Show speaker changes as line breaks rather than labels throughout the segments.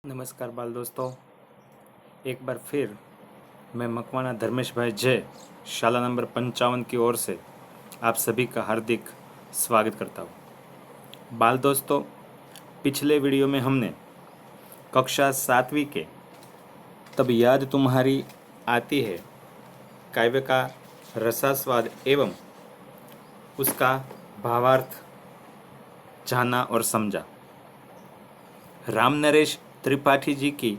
नमस्कार बाल दोस्तों, एक बार फिर मैं मकवाना धर्मेश भाई जय शाला नंबर 55 की ओर से आप सभी का हार्दिक स्वागत करता हूँ। बाल दोस्तों, पिछले वीडियो में हमने कक्षा 7वीं के तब याद तुम्हारी आती है काव्य का रसास्वाद एवं उसका भावार्थ जाना और समझा। राम नरेश त्रिपाठी जी की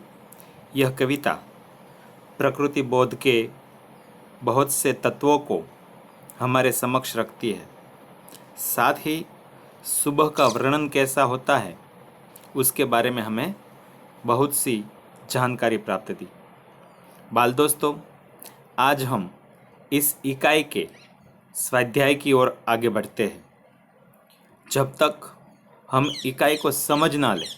यह कविता प्रकृति बोध के बहुत से तत्वों को हमारे समक्ष रखती है। साथ ही सुबह का वर्णन कैसा होता है उसके बारे में हमें बहुत सी जानकारी प्राप्त थी। बाल दोस्तों, आज हम इस इकाई के स्वाध्याय की ओर आगे बढ़ते हैं। जब तक हम इकाई को समझ ना लें,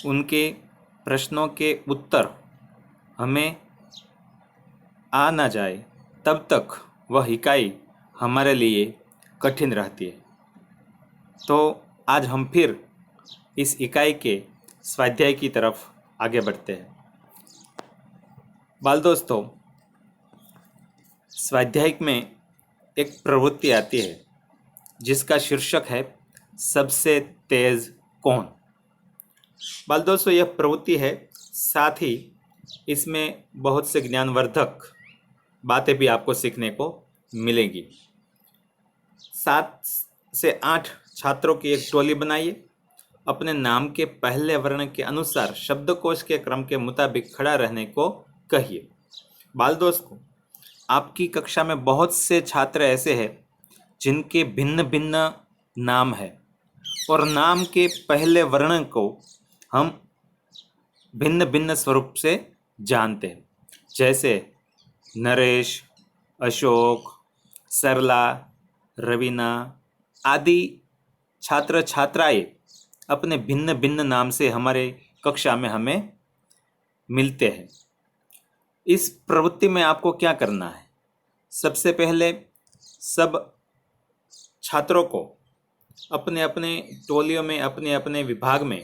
उनके प्रश्नों के उत्तर हमें आ ना जाए, तब तक वह इकाई हमारे लिए कठिन रहती है। तो आज हम फिर इस इकाई के स्वाध्याय की तरफ आगे बढ़ते हैं। बाल दोस्तों, स्वाध्याय में एक प्रवृत्ति आती है जिसका शीर्षक है सबसे तेज कौन। बाल दोस्तों, यह प्रवृत्ति है, साथ ही इसमें बहुत से ज्ञानवर्धक बातें भी आपको सीखने को मिलेंगी। 7 से 8 छात्रों की एक टोली बनाइए। अपने नाम के पहले वर्ण के अनुसार शब्दकोश के क्रम के मुताबिक खड़ा रहने को कहिए। बाल दोस्तों, आपकी कक्षा में बहुत से छात्र ऐसे हैं जिनके भिन्न भिन्न नाम है और नाम के पहले वर्ण को हम भिन्न भिन्न स्वरूप से जानते हैं, जैसे नरेश, अशोक, सरला, रवीना आदि छात्र छात्राएं अपने भिन्न भिन्न नाम से हमारे कक्षा में हमें मिलते हैं। इस प्रवृत्ति में आपको क्या करना है? सबसे पहले सब छात्रों को अपने अपने टोलियों में, अपने अपने विभाग में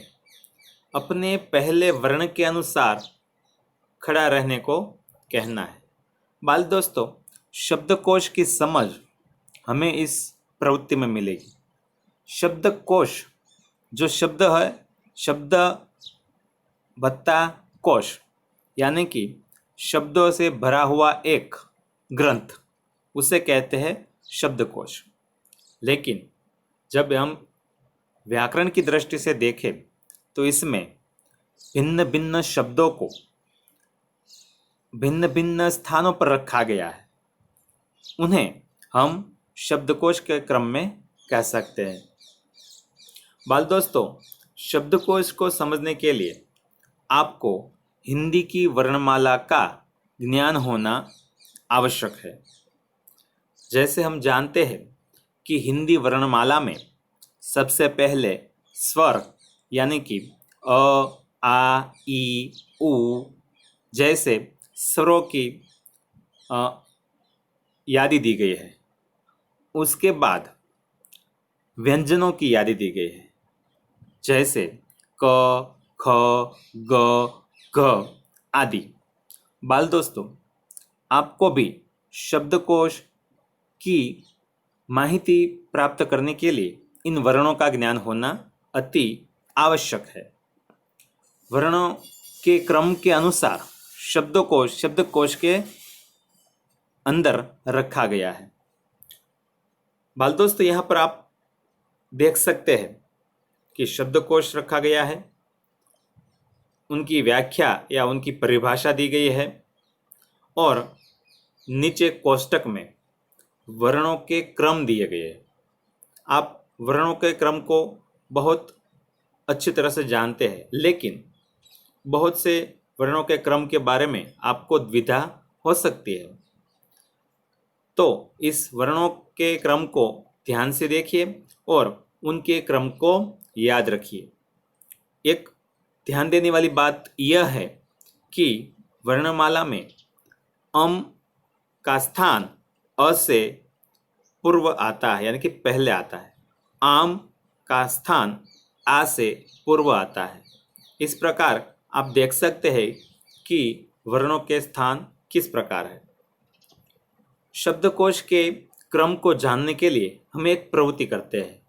अपने पहले वर्ण के अनुसार खड़ा रहने को कहना है। बाल दोस्तों, शब्दकोश की समझ हमें इस प्रवृत्ति में मिलेगी। शब्दकोश जो शब्द है, शब्द भत्ता कोश, यानी कि शब्दों से भरा हुआ एक ग्रंथ, उसे कहते हैं शब्दकोश। लेकिन जब हम व्याकरण की दृष्टि से देखें तो इसमें भिन्न भिन्न शब्दों को भिन्न भिन्न स्थानों पर रखा गया है। उन्हें हम शब्दकोश के क्रम में कह सकते हैं। बाल दोस्तों, शब्दकोश को समझने के लिए आपको हिंदी की वर्णमाला का ज्ञान होना आवश्यक है। जैसे हम जानते हैं कि हिंदी वर्णमाला में सबसे पहले स्वर यानी कि अ, आ, ई, उ जैसे स्वरों की यादी दी गई है। उसके बाद व्यंजनों की यादी दी गई है, जैसे क, ख, ग, घ आदि। बाल दोस्तों, आपको भी शब्दकोश की माहिती प्राप्त करने के लिए इन वर्णों का ज्ञान होना अति आवश्यक है। वर्णों के क्रम के अनुसार शब्दकोश के अंदर रखा गया है। बाल दोस्तों, यहाँ पर आप देख सकते हैं कि शब्दकोश रखा गया है, उनकी व्याख्या या उनकी परिभाषा दी गई है और नीचे कोष्टक में वर्णों के क्रम दिए गए हैं। आप वर्णों के क्रम को बहुत अच्छी तरह से जानते हैं, लेकिन बहुत से वर्णों के क्रम के बारे में आपको द्विधा हो सकती है। तो इस वर्णों के क्रम को ध्यान से देखिए और उनके क्रम को याद रखिए। एक ध्यान देने वाली बात यह है कि वर्णमाला में अम का स्थान अ से पूर्व आता है, यानी कि पहले आता है। आम का स्थान आ से पूर्व आता है। इस प्रकार आप देख सकते हैं कि वर्णों के स्थान किस प्रकार है। शब्दकोश के क्रम को जानने के लिए हम एक प्रवृत्ति करते हैं।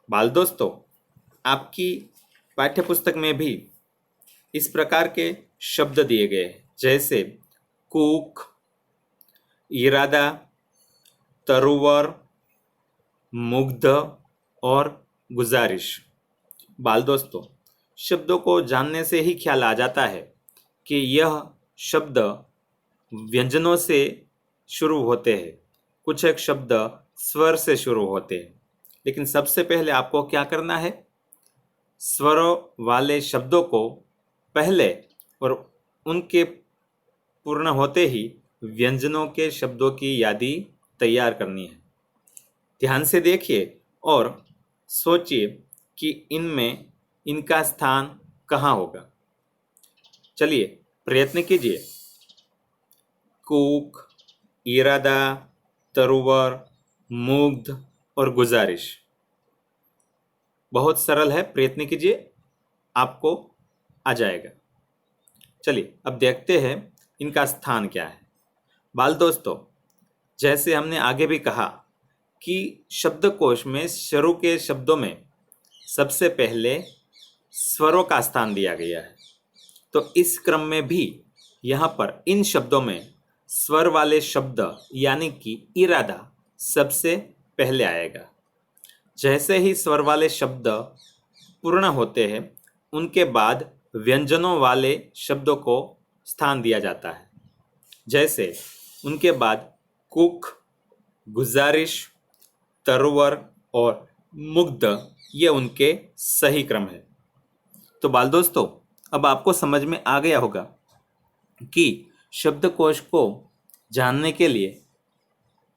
बाल दोस्तों, आपकी पाठ्यपुस्तक में भी इस प्रकार के शब्द दिए गए हैं, जैसे कूक, इरादा, तरुवर, मुग्ध और गुजारिश। बाल दोस्तों, शब्दों को जानने से ही ख्याल आ जाता है कि यह शब्द व्यंजनों से शुरू होते हैं, कुछ एक शब्द स्वर से शुरू होते हैं। लेकिन सबसे पहले आपको क्या करना है, स्वरों वाले शब्दों को पहले और उनके पूर्ण होते ही व्यंजनों के शब्दों की यादी तैयार करनी है। ध्यान से देखिए और सोचिए कि इनमें इनका स्थान कहाँ होगा। चलिए प्रयत्न कीजिए। कूक, इरादा, तरुवर, मुग्ध और गुजारिश। बहुत सरल है, प्रयत्न कीजिए, आपको आ जाएगा। चलिए अब देखते हैं इनका स्थान क्या है। बाल दोस्तों, जैसे हमने आगे भी कहा कि शब्दकोश में शुरू के शब्दों में सबसे पहले स्वरों का स्थान दिया गया है, तो इस क्रम में भी यहाँ पर इन शब्दों में स्वर वाले शब्द यानी कि इरादा सबसे पहले आएगा। जैसे ही स्वर वाले शब्द पूर्ण होते हैं, उनके बाद व्यंजनों वाले शब्दों को स्थान दिया जाता है। जैसे उनके बाद कुक, गुजारिश, तरुवर और मुग्ध, ये उनके सही क्रम है। तो बाल दोस्तों, अब आपको समझ में आ गया होगा कि शब्दकोश को जानने के लिए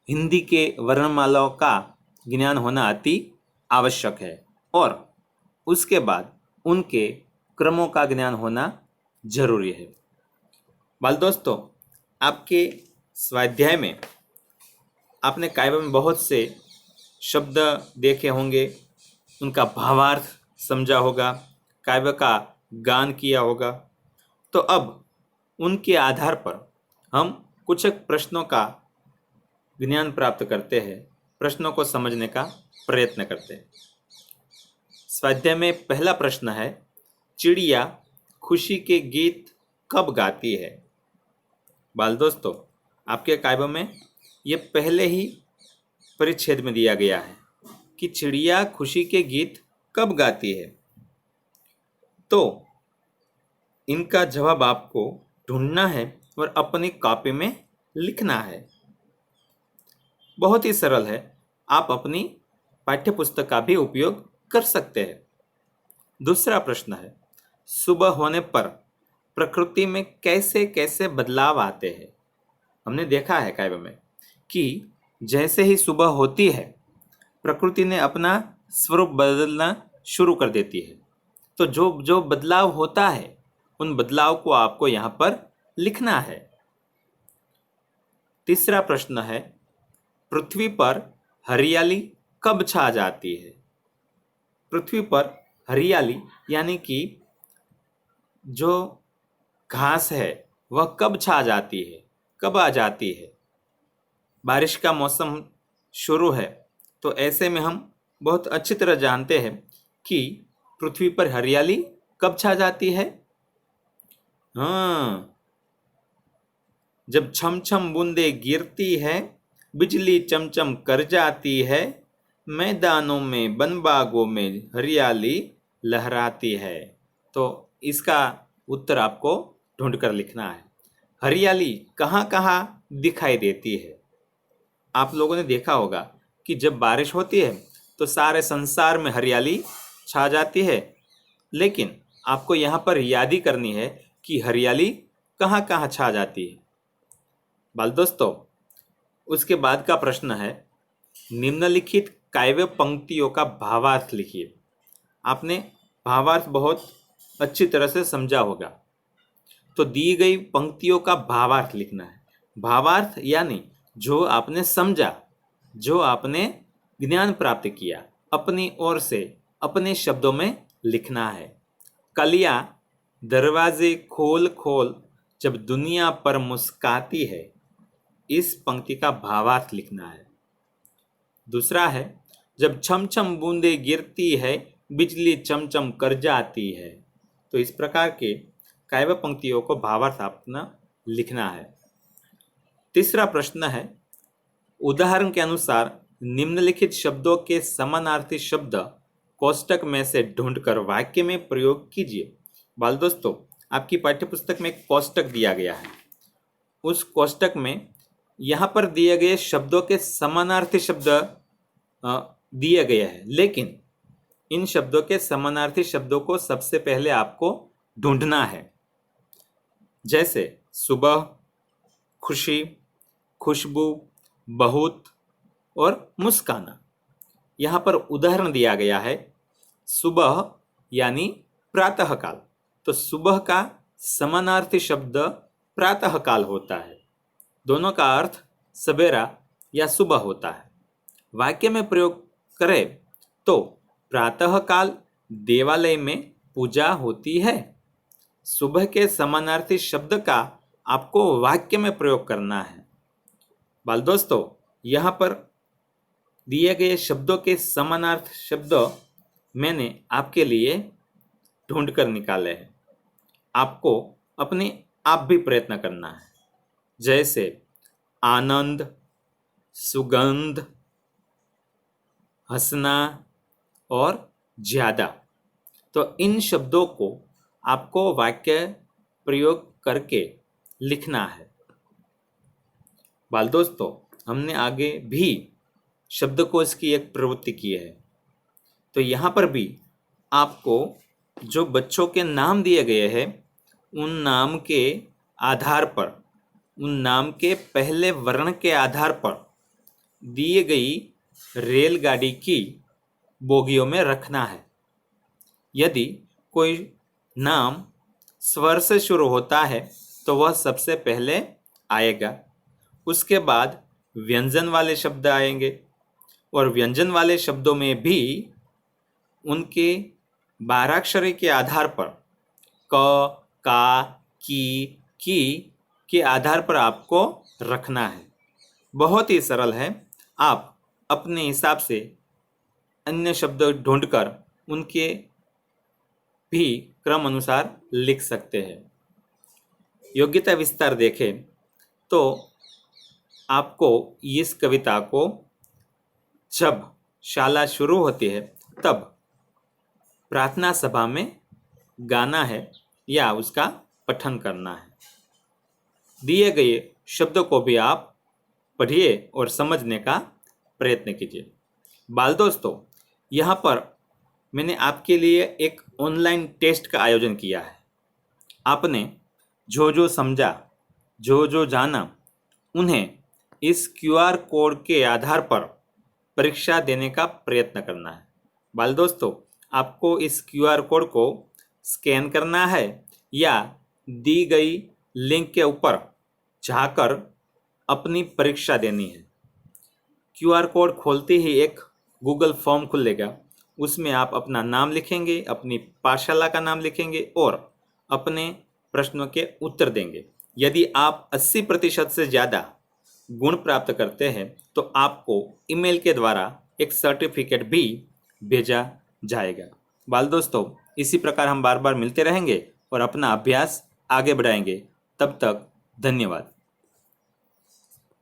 हिंदी के वर्णमालाओं का ज्ञान होना अति आवश्यक है और उसके बाद उनके क्रमों का ज्ञान होना जरूरी है। बाल दोस्तों, आपके स्वाध्याय में आपने काव्य में बहुत से शब्द देखे होंगे, उनका भावार्थ समझा होगा, काव्य का गान किया होगा। तो अब उनके आधार पर हम कुछ एक प्रश्नों का ज्ञान प्राप्त करते हैं, प्रश्नों को समझने का प्रयत्न करते हैं। स्वाध्याय में पहला प्रश्न है, चिड़िया खुशी के गीत कब गाती है? बाल दोस्तों, आपके काव्य में ये पहले ही परिच्छेद में दिया गया है कि चिड़िया खुशी के गीत कब गाती है। तो इनका जवाब आपको ढूंढना है और अपनी कॉपी में लिखना है। बहुत ही सरल है, आप अपनी पाठ्यपुस्तक का भी उपयोग कर सकते हैं। दूसरा प्रश्न है, सुबह होने पर प्रकृति में कैसे कैसे बदलाव आते हैं? हमने देखा है काव्य में कि जैसे ही सुबह होती है, प्रकृति ने अपना स्वरूप बदलना शुरू कर देती है। तो जो जो बदलाव होता है, उन बदलाव को आपको यहाँ पर लिखना है। तीसरा प्रश्न है, पृथ्वी पर हरियाली कब छा जाती है? पृथ्वी पर हरियाली यानी कि जो घास है वह कब छा जाती है, कब आ जाती है? बारिश का मौसम शुरू है, तो ऐसे में हम बहुत अच्छी तरह जानते हैं कि पृथ्वी पर हरियाली कब छा जाती है। हाँ, जब छम छम बूंदे गिरती है, बिजली चमचम कर जाती है, मैदानों में बनबागों में हरियाली लहराती है। तो इसका उत्तर आपको ढूंढ कर लिखना है। हरियाली कहाँ कहाँ दिखाई देती है? आप लोगों ने देखा होगा कि जब बारिश होती है तो सारे संसार में हरियाली छा जाती है, लेकिन आपको यहाँ पर याद ही करनी है कि हरियाली कहाँ कहाँ छा जाती है। बाल दोस्तों, उसके बाद का प्रश्न है, निम्नलिखित काव्य पंक्तियों का भावार्थ लिखिए। आपने भावार्थ बहुत अच्छी तरह से समझा होगा, तो दी गई पंक्तियों का भावार्थ लिखना है। भावार्थ यानी जो आपने समझा, जो आपने ज्ञान प्राप्त किया, अपनी ओर से अपने शब्दों में लिखना है। कलियां दरवाजे खोल खोल जब दुनिया पर मुस्काती है, इस पंक्ति का भावार्थ लिखना है। दूसरा है, जब छम छम बूंदे गिरती है, बिजली चमचम कर जाती है। तो इस प्रकार के काव्य पंक्तियों को भावार्थ अपना लिखना है। तीसरा प्रश्न है, उदाहरण के अनुसार निम्नलिखित शब्दों के समानार्थी शब्द कोष्टक में से ढूंढकर वाक्य में प्रयोग कीजिए। बाल दोस्तों, आपकी पाठ्यपुस्तक में एक कोष्टक दिया गया है। उस कोष्टक में यहाँ पर दिए गए शब्दों के समानार्थी शब्द दिए गए हैं, लेकिन इन शब्दों के समानार्थी शब्दों को सबसे पहले आपको ढूंढना है। जैसे सुबह, खुशी, खुशबू, बहुत और मुस्काना। यहाँ पर उदाहरण दिया गया है सुबह यानी प्रातःकाल। तो सुबह का समानार्थी शब्द प्रातःकाल होता है। दोनों का अर्थ सवेरा या सुबह होता है। वाक्य में प्रयोग करें तो प्रातःकाल देवालय में पूजा होती है। सुबह के समानार्थी शब्द का आपको वाक्य में प्रयोग करना है। बाल दोस्तों, यहाँ पर दिए गए शब्दों के समानार्थ शब्द मैंने आपके लिए ढूंढ कर निकाले हैं। आपको अपने आप भी प्रयत्न करना है। जैसे आनंद, सुगंध, हंसना और ज्यादा। तो इन शब्दों को आपको वाक्य प्रयोग करके लिखना है। बाल दोस्तों, हमने आगे भी शब्दकोश की एक प्रवृत्ति की है। तो यहाँ पर भी आपको जो बच्चों के नाम दिए गए हैं, उन नाम के आधार पर, उन नाम के पहले वर्ण के आधार पर दिए गई रेलगाड़ी की बोगियों में रखना है। यदि कोई नाम स्वर से शुरू होता है तो वह सबसे पहले आएगा। उसके बाद व्यंजन वाले शब्द आएंगे और व्यंजन वाले शब्दों में भी उनके 12 अक्षरी के आधार पर क, का, की के आधार पर आपको रखना है। बहुत ही सरल है। आप अपने हिसाब से अन्य शब्द ढूंढकर उनके भी क्रम अनुसार लिख सकते हैं। योग्यता विस्तार देखें तो आपको इस कविता को जब शाला शुरू होती है तब प्रार्थना सभा में गाना है या उसका पठन करना है। दिए गए शब्दों को भी आप पढ़िए और समझने का प्रयत्न कीजिए। बाल दोस्तों, यहाँ पर मैंने आपके लिए एक ऑनलाइन टेस्ट का आयोजन किया है। आपने जो जो समझा, जो जो जाना, उन्हें इस QR कोड के आधार पर परीक्षा देने का प्रयत्न करना है। बाल दोस्तों, आपको इस QR कोड को स्कैन करना है या दी गई लिंक के ऊपर जाकर अपनी परीक्षा देनी है। QR कोड खोलते ही एक गूगल फॉर्म खुलेगा। उसमें आप अपना नाम लिखेंगे, अपनी पाठशाला का नाम लिखेंगे और अपने प्रश्नों के उत्तर देंगे। यदि आप 80% से ज़्यादा गुण प्राप्त करते हैं तो आपको ईमेल के द्वारा एक सर्टिफिकेट भी भेजा जाएगा। बाल दोस्तों, इसी प्रकार हम बार बार मिलते रहेंगे और अपना अभ्यास आगे बढ़ाएंगे। तब तक धन्यवाद।